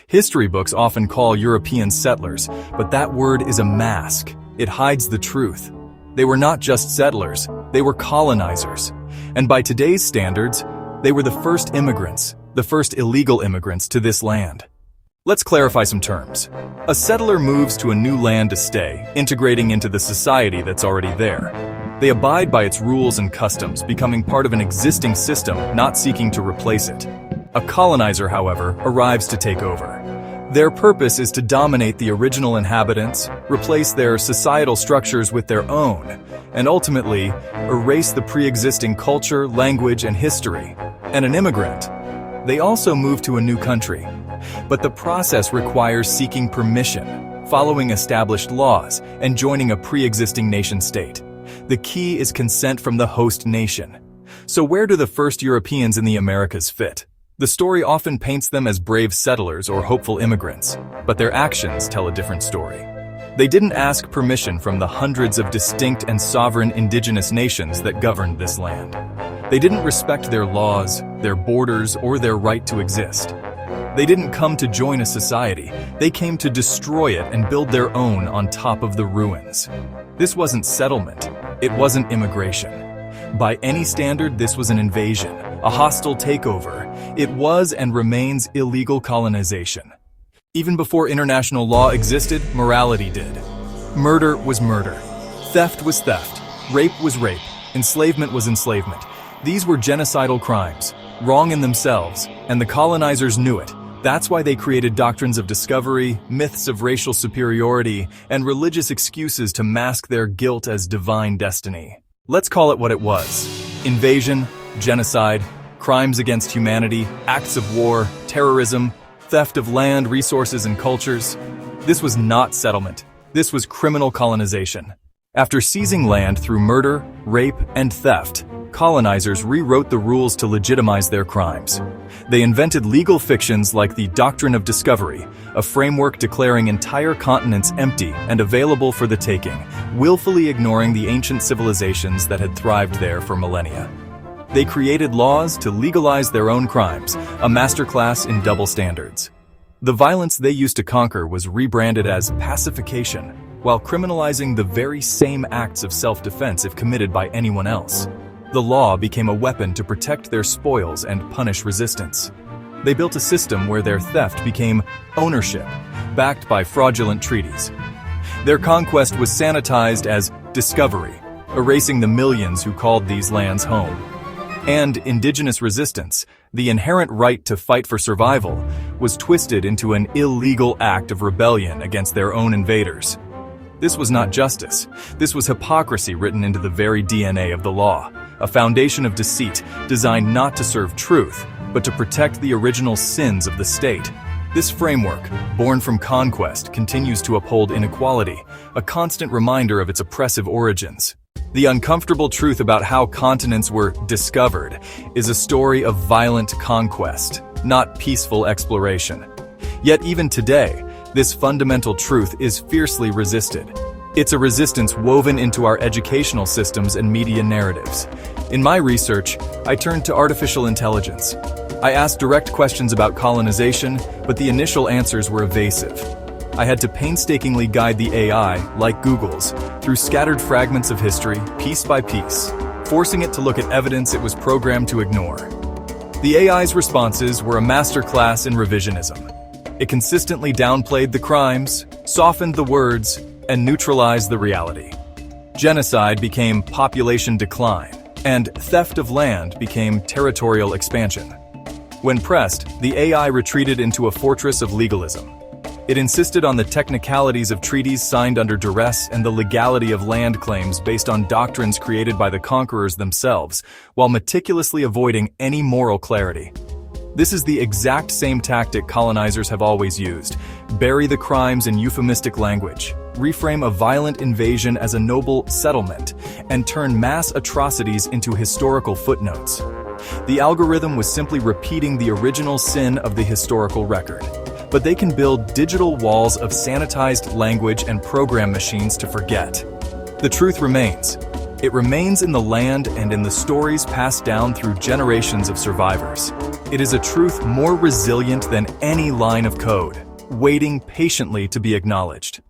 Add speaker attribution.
Speaker 1: History books often call Europeans settlers, but that word is a mask. It hides the truth. They were not just settlers, they were colonizers. And by today's standards, they were the first immigrants, the first illegal immigrants to this land. Let's clarify some terms. A settler moves to a new land to stay, integrating into the society that's already there. They abide by its rules and customs, becoming part of an existing system, not seeking to replace it. A colonizer, however, arrives to take over. Their purpose is to dominate the original inhabitants, replace their societal structures with their own, and ultimately erase the pre-existing culture, language, and history. And an immigrant, they also move to a new country. But the process requires seeking permission, following established laws, and joining a pre-existing nation-state. The key is consent from the host nation. So where do the first Europeans in the Americas fit? The story often paints them as brave settlers or hopeful immigrants, but their actions tell a different story. They didn't ask permission from the hundreds of distinct and sovereign indigenous nations that governed this land. They didn't respect their laws, their borders, or their right to exist. They didn't come to join a society. They came to destroy it and build their own on top of the ruins. This wasn't settlement. It wasn't immigration. By any standard, this was an invasion, a hostile takeover. It was and remains illegal colonization. Even before international law existed, morality did. Murder was murder. Theft was theft. Rape was rape. Enslavement was enslavement. These were genocidal crimes, wrong in themselves, and the colonizers knew it. That's why they created doctrines of discovery, myths of racial superiority, and religious excuses to mask their guilt as divine destiny. Let's call it what it was: invasion, genocide, crimes against humanity, acts of war, terrorism, theft of land, resources, and cultures. This was not settlement. This was criminal colonization. After seizing land through murder, rape, and theft, colonizers rewrote the rules to legitimize their crimes. They invented legal fictions like the Doctrine of Discovery, a framework declaring entire continents empty and available for the taking, willfully ignoring the ancient civilizations that had thrived there for millennia. They created laws to legalize their own crimes, a masterclass in double standards. The violence they used to conquer was rebranded as pacification, while criminalizing the very same acts of self-defense if committed by anyone else. The law became a weapon to protect their spoils and punish resistance. They built a system where their theft became ownership, backed by fraudulent treaties. Their conquest was sanitized as discovery, erasing the millions who called these lands home. And indigenous resistance, the inherent right to fight for survival, was twisted into an illegal act of rebellion against their own invaders. This was not justice. This was hypocrisy written into the very DNA of the law, a foundation of deceit designed not to serve truth, but to protect the original sins of the state. This framework, born from conquest, continues to uphold inequality, a constant reminder of its oppressive origins. The uncomfortable truth about how continents were discovered is a story of violent conquest, not peaceful exploration. Yet even today, this fundamental truth is fiercely resisted. It's a resistance woven into our educational systems and media narratives. In my research, I turned to artificial intelligence. I asked direct questions about colonization, but the initial answers were evasive. I had to painstakingly guide the AI, like Google's, through scattered fragments of history, piece by piece, forcing it to look at evidence it was programmed to ignore. The AI's responses were a masterclass in revisionism. It consistently downplayed the crimes, softened the words, and neutralized the reality. Genocide became population decline, and theft of land became territorial expansion. When pressed, the AI retreated into a fortress of legalism. It insisted on the technicalities of treaties signed under duress and the legality of land claims based on doctrines created by the conquerors themselves, while meticulously avoiding any moral clarity. This is the exact same tactic colonizers have always used: bury the crimes in euphemistic language, reframe a violent invasion as a noble settlement, and turn mass atrocities into historical footnotes. The algorithm was simply repeating the original sin of the historical record. But they can build digital walls of sanitized language and program machines to forget. The truth remains. It remains in the land and in the stories passed down through generations of survivors. It is a truth more resilient than any line of code, waiting patiently to be acknowledged.